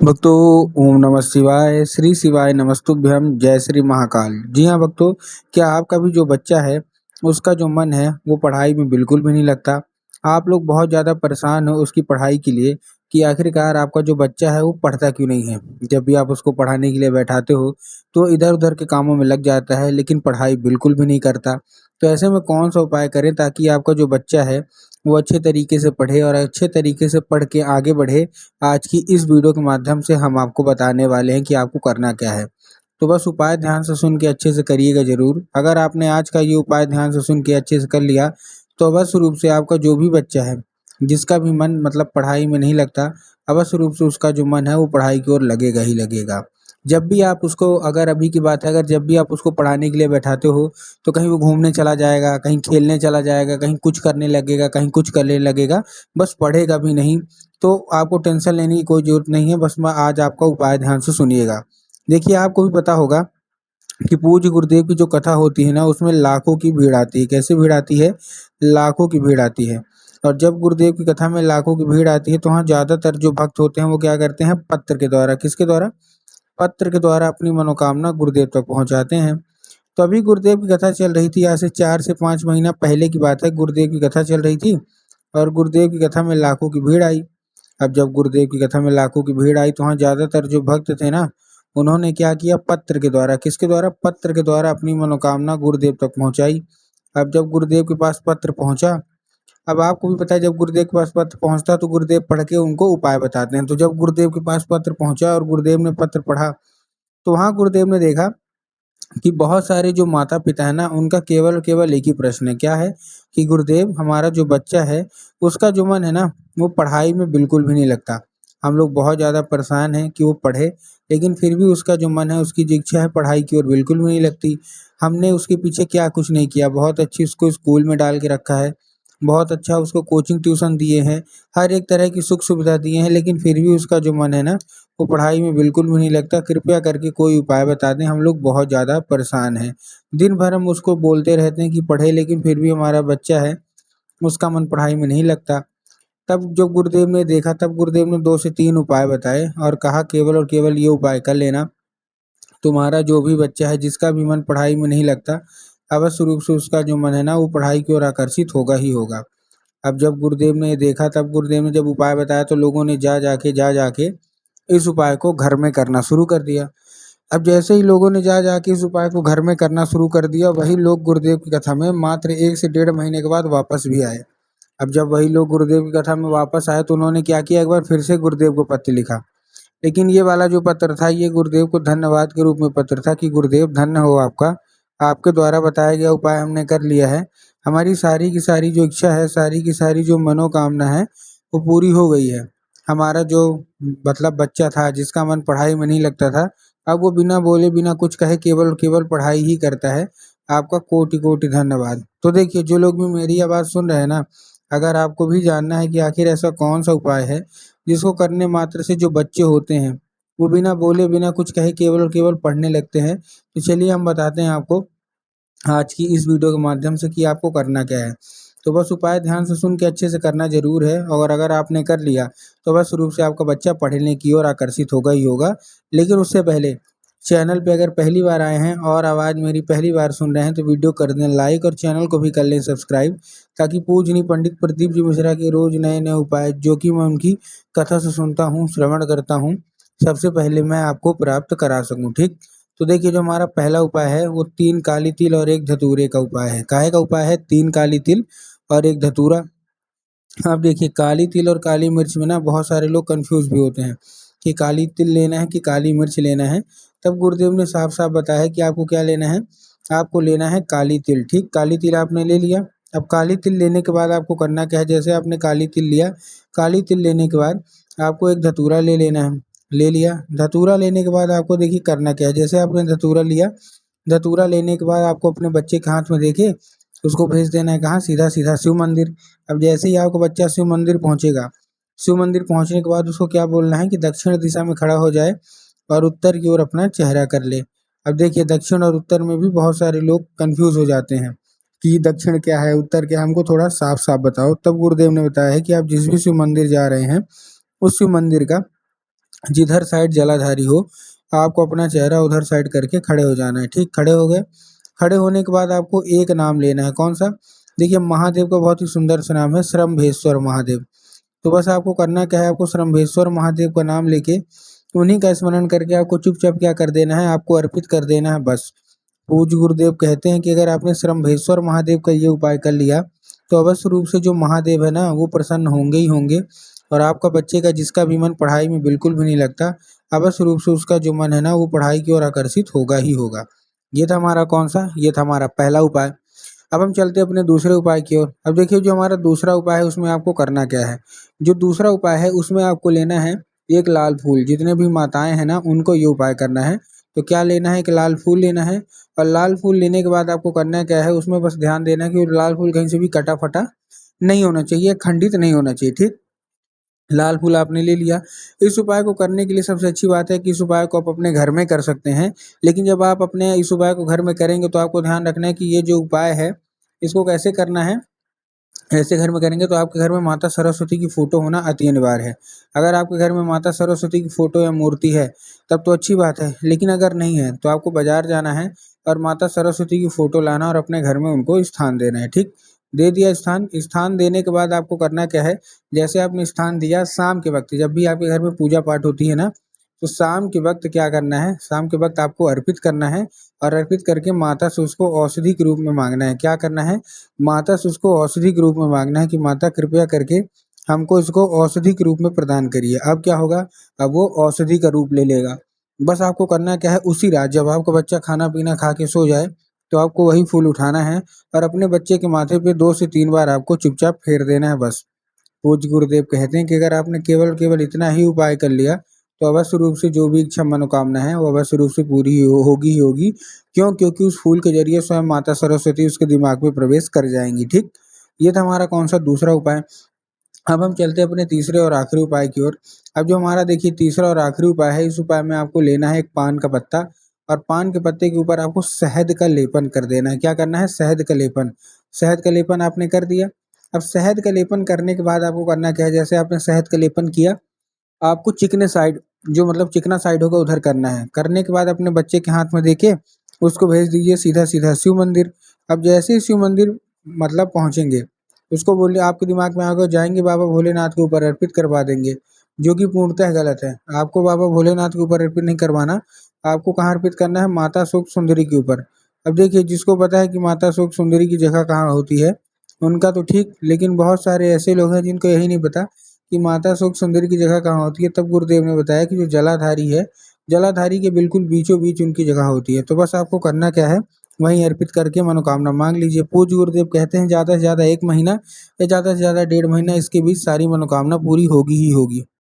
भक्तों, ओम नमः शिवाय, श्री शिवाय नमस्तुभ्यम, जय श्री महाकाल। जी हाँ भक्तों, क्या आपका भी जो बच्चा है उसका जो मन है वो पढ़ाई में बिल्कुल भी नहीं लगता। आप लोग बहुत ज़्यादा परेशान हो उसकी पढ़ाई के लिए कि आखिरकार आपका जो बच्चा है वो पढ़ता क्यों नहीं है। जब भी आप उसको पढ़ाने के लिए बैठाते हो तो इधर उधर के कामों में लग जाता है, लेकिन पढ़ाई बिल्कुल भी नहीं करता। तो ऐसे में कौन सा उपाय करें ताकि आपका जो बच्चा है वो अच्छे तरीके से पढ़े और अच्छे तरीके से पढ़ के आगे बढ़े। आज की इस वीडियो के माध्यम से हम आपको बताने वाले हैं कि आपको करना क्या है। तो बस उपाय ध्यान से सुन के अच्छे से करिएगा ज़रूर। अगर आपने आज का ये उपाय ध्यान से सुन के अच्छे से कर लिया तो अवश्य रूप से आपका जो भी बच्चा है, जिसका भी मन मतलब पढ़ाई में नहीं लगता, अवश्य रूप से उसका जो मन है वो पढ़ाई की ओर लगेगा ही लगेगा। जब भी आप उसको, अगर अभी की बात है, अगर जब भी आप उसको पढ़ाने के लिए बैठाते हो तो कहीं वो घूमने चला जाएगा, कहीं खेलने चला जाएगा, कहीं कुछ करने लगेगा, कहीं कुछ करने लगेगा, बस पढ़ेगा भी नहीं। तो आपको टेंशन लेने की कोई ज़रूरत नहीं है, बस मैं आज आपका उपाय ध्यान से सुनिएगा। देखिए, आपको भी पता होगा कि पूज्य गुरुदेव की जो कथा होती है ना, उसमें लाखों की भीड़ आती है। कैसे भीड़ आती है? लाखों की भीड़ आती है। और जब गुरुदेव की कथा में लाखों की भीड़ आती है तो वहाँ ज़्यादातर जो भक्त होते हैं वो क्या करते हैं? पत्र के द्वारा, किसके द्वारा? पत्र के द्वारा अपनी मनोकामना गुरुदेव तक पहुँचाते हैं। तो अभी गुरुदेव की कथा चल रही थी, आज से 4 से 5 महीना पहले की बात है। गुरुदेव की कथा चल रही थी और गुरुदेव की कथा में लाखों की भीड़ आई। अब जब गुरुदेव की कथा में लाखों की भीड़ आई तो वहाँ ज़्यादातर जो भक्त थे ना, उन्होंने क्या किया? पत्र के द्वारा, किसके द्वारा? पत्र के द्वारा अपनी मनोकामना गुरुदेव तक पहुँचाई। अब जब गुरुदेव के पास पत्र पहुँचा, अब आपको भी पता है जब गुरुदेव के पास पत्र पहुँचता तो गुरुदेव पढ़ के उनको उपाय बताते हैं। तो जब गुरुदेव के पास पत्र पहुँचा और गुरुदेव ने पत्र पढ़ा, तो वहाँ गुरुदेव ने देखा कि बहुत सारे जो माता-पिता हैं ना, उनका केवल और केवल एक ही प्रश्न है, क्या है? कि गुरुदेव, हमारा जो बच्चा है, उसका जो मन है ना, वो पढ़ाई में बिल्कुल भी नहीं लगता। हम लोग बहुत ज़्यादा परेशान हैं कि वो पढ़े, लेकिन फिर भी उसका जो मन है, उसकी जो इच्छा है पढ़ाई की ओर बिल्कुल भी नहीं लगती। हमने उसके पीछे क्या कुछ नहीं किया, बहुत अच्छी उसको स्कूल में डाल के रखा है, बहुत अच्छा उसको कोचिंग ट्यूशन दिए हैं, हर एक तरह की सुख-सुविधा दिए हैं, लेकिन फिर भी उसका जो मन है ना, वो पढ़ाई में बिल्कुल भी नहीं लगता। कृपया करके कोई उपाय बता दें, हम लोग बहुत ज़्यादा परेशान हैं। दिन भर हम उसको बोलते रहते हैं कि पढ़े, लेकिन फिर भी हमारा बच्चा है, उसका मन पढ़ाई में नहीं लगता। तब जब गुरुदेव ने देखा, तब गुरुदेव ने 2 से 3 उपाय बताए और कहा केवल और केवल ये उपाय कर लेना, तुम्हारा जो भी बच्चा है जिसका भी मन पढ़ाई में नहीं लगता, अवश्य रूप से उसका जो मन है ना वो पढ़ाई की ओर आकर्षित होगा ही होगा। अब जब गुरुदेव ने देखा, तब गुरुदेव ने जब उपाय बताया तो लोगों ने जा जाके इस उपाय को घर में करना शुरू कर दिया। अब जैसे ही लोगों ने जा-जा के इस उपाय को घर में करना शुरू कर दिया, वही लोग गुरुदेव की कथा में मात्र 1 से डेढ़ महीने के बाद वापस भी आए। अब जब वही लोग गुरुदेव की कथा में वापस आए तो उन्होंने क्या किया, एक बार फिर से गुरुदेव को पत्र लिखा। लेकिन ये वाला जो पत्र था, ये गुरुदेव को धन्यवाद के रूप में पत्र था कि गुरुदेव धन्य हो आपका, आपके द्वारा बताया गया उपाय हमने कर लिया है। हमारी सारी की सारी जो इच्छा है, सारी की सारी जो मनोकामना है, वो पूरी हो गई है। हमारा जो मतलब बच्चा था जिसका मन पढ़ाई में नहीं लगता था, अब वो बिना बोले बिना कुछ कहे केवल और केवल पढ़ाई ही करता है। आपका कोटि-कोटि धन्यवाद। तो देखिए, जो लोग भी मेरी आवाज़ सुन रहे हैं ना, अगर आपको भी जानना है कि आखिर ऐसा कौन-सा उपाय है जिसको करने मात्र से जो बच्चे होते हैं, वो बिना बोले बिना कुछ कहे केवल और केवल पढ़ने लगते हैं, तो चलिए हम बताते हैं आपको आज की इस वीडियो के माध्यम से कि आपको करना क्या है। तो बस उपाय ध्यान से सुन के अच्छे से करना ज़रूर है, और अगर आपने कर लिया तो बस रूप से आपका बच्चा पढ़ने की ओर आकर्षित होगा ही होगा। लेकिन उससे पहले चैनल पे अगर पहली बार आए हैं और आवाज़ मेरी पहली बार सुन रहे हैं तो वीडियो कर दें लाइक और चैनल को भी कर लें सब्सक्राइब, ताकि पूजनीय पंडित प्रदीप जी मिश्रा के रोज़ नए-नए उपाय जो कि मैं उनकी कथा से सुनता हूँ, श्रवण करता हूँ, सबसे पहले मैं आपको प्राप्त करा सकूँ, ठीक? तो देखिए, जो हमारा पहला उपाय है वो 3 काली तिल और 1 धतूरे का उपाय है। काहे का उपाय है? 3 काली तिल और 1 धतूरा। अब देखिए, काली तिल और काली मिर्च में ना बहुत सारे लोग कन्फ्यूज़ भी होते हैं कि काली तिल लेना है कि काली मिर्च लेना है। तब गुरुदेव ने साफ-साफ बताया कि आपको क्या लेना है? आपको लेना है काली तिल, ठीक? काली तिल आपने ले लिया। अब काली तिल लेने के बाद आपको करना क्या है? जैसे आपने काली तिल लिया, काली तिल लेने के बाद आपको 1 धतूरा ले लेना है। ले लिया, धतूरा लेने के बाद आपको देखिए करना क्या है? जैसे आपने धतूरा लिया, धतूरा लेने के बाद आपको अपने बच्चे के हाथ में देके उसको भेज देना है कहाँ? सीधा-सीधा शिव मंदिर। अब जैसे ही आपका बच्चा शिव मंदिर पहुँचेगा, शिव मंदिर पहुँचने के बाद उसको क्या बोलना है कि दक्षिण दिशा में खड़ा हो जाए और उत्तर की ओर अपना चेहरा कर ले। अब देखिए, दक्षिण और उत्तर में भी बहुत सारे लोग कन्फ्यूज़ हो जाते हैं कि दक्षिण क्या है, उत्तर क्या है, हमको थोड़ा साफ-साफ बताओ। तब गुरुदेव ने बताया है कि आप जिस भी शिव मंदिर जा रहे हैं, उस शिव मंदिर का जिधर साइड जलाधारी हो, आपको अपना चेहरा उधर साइड करके खड़े हो जाना है। ठीक, खड़े हो गए। खड़े होने के बाद आपको एक नाम लेना है, कौन सा? देखिए, महादेव का बहुत ही सुंदर सा नाम है, श्रम्भेश्वर महादेव। तो बस आपको करना क्या है, आपको श्रम्भेश्वर महादेव का नाम लेके उन्हीं का स्मरण करके आपको चुपचाप क्या कर देना है, आपको अर्पित कर देना है बस। पूज्य गुरुदेव कहते हैं कि अगर आपने श्रम्भेश्वर महादेव का ये उपाय कर लिया, तो अवश्य रूप से जो महादेव है ना, वो प्रसन्न होंगे ही होंगे। और आपका बच्चे का जिसका भी मन पढ़ाई में बिल्कुल भी नहीं लगता, अवश्य रूप से उसका जो मन है ना, वो पढ़ाई की ओर आकर्षित होगा ही होगा। ये था हमारा कौन सा? ये था हमारा पहला उपाय। अब हम चलते हैं अपने दूसरे उपाय की ओर। अब देखिए, जो हमारा दूसरा उपाय है उसमें आपको करना क्या है। जो दूसरा उपाय है उसमें आपको लेना है एक लाल फूल। जितने भी माताएं हैं ना, उनको ये उपाय करना है। तो क्या लेना है, एक लाल फूल लेना है। और लाल फूल लेने के बाद आपको करना क्या है, उसमें बस ध्यान देना है कि वो लाल फूल कहीं से भी कटा फटा नहीं होना चाहिए, खंडित नहीं होना चाहिए। ठीक, लाल फूल आपने ले लिया। इस उपाय को करने के लिए सबसे अच्छी बात है कि इस उपाय को आप अपने घर में कर सकते हैं। लेकिन जब आप अपने इस उपाय को घर में करेंगे तो आपको ध्यान रखना है कि ये जो उपाय है, इसको कैसे करना है। ऐसे घर में करेंगे तो आपके घर में माता सरस्वती की फ़ोटो होना अति अनिवार्य है। अगर आपके घर में माता सरस्वती की फ़ोटो या मूर्ति है, तब तो अच्छी बात है, लेकिन अगर नहीं है, तो आपको बाज़ार जाना है और माता सरस्वती की फ़ोटो लाना और अपने घर में उनको स्थान देना है, ठीक? दे दिया स्थान, स्थान देने के बाद आपको करना क्या है, जैसे आपने स्थान दिया, शाम के वक़्त जब भी आपके घर में पूजा पाठ होती है ना, तो शाम के वक़्त क्या करना है, शाम के वक़्त आपको अर्पित करना है और अर्पित करके माता से उसको औषधि के रूप में माँगना है। क्या करना है? माता से उसको औषधि के रूप में माँगना है कि माता कृपया करके हमको इसको औषधि के रूप में प्रदान करिए। अब क्या होगा? अब वो औषधि का रूप ले लेगा। बस आपको करना क्या है, उसी रात जब आपका बच्चा खाना-पीना खा के सो जाए, तो आपको वही फूल उठाना है और अपने बच्चे के माथे पे 2 से 3 बार आपको चुपचाप फेर देना है बस। पूज्य गुरुदेव कहते हैं कि अगर आपने केवल इतना ही उपाय कर लिया, तो अवश्य रूप से जो भी इच्छा मनोकामना है, वो अवश्य रूप से पूरी होगी ही होगी। क्यों? क्योंकि उस फूल के ज़रिए स्वयं माता सरस्वती उसके दिमाग में प्रवेश कर जाएँगी, ठीक? ये था हमारा कौन-सा दूसरा उपाय। अब हम चलते हैं अपने तीसरे और आखिरी उपाय की ओर। अब जो हमारा देखिए तीसरा और आखिरी उपाय है, इस उपाय में आपको लेना है एक पान का पत्ता और पान के पत्ते के ऊपर आपको शहद का लेपन कर देना है। क्या करना है? शहद का लेपन। शहद का लेपन आपने कर दिया। अब शहद का लेपन करने के बाद आपको करना क्या है, जैसे आपने शहद का लेपन किया, आपको चिकने साइड जो मतलब चिकना साइड होगा उधर करना है। करने के बाद अपने बच्चे के हाथ में देके उसको भेज दीजिए सीधा-सीधा शिव मंदिर। अब जैसे ही शिव मंदिर मतलब पहुँचेंगे, उसको बोलिए, आपके दिमाग में आएगा जाएँगे बाबा भोलेनाथ के ऊपर अर्पित करवा देंगे, जो कि पूर्णतः गलत है। आपको बाबा भोलेनाथ के ऊपर अर्पित नहीं करवाना, आपको कहाँ अर्पित करना है? माता शुक सुंदरी के ऊपर। अब देखिए, जिसको पता है कि माता शुक सुंदरी की जगह कहाँ होती है, उनका तो ठीक, लेकिन बहुत सारे ऐसे लोग हैं जिनको यही नहीं पता कि माता शुक सुंदरी की जगह कहाँ होती है। तब गुरुदेव ने बताया कि जो जलाधारी है, जलाधारी के बिल्कुल बीचों-बीच उनकी जगह होती है। तो बस आपको करना क्या है, वहीं अर्पित करके मनोकामना माँग लीजिए। पूज्य गुरुदेव कहते हैं ज़्यादा से ज़्यादा 1 महीना या ज़्यादा से ज़्यादा 1.5 महीना, इसके बीच सारी मनोकामना पूरी होगी ही होगी।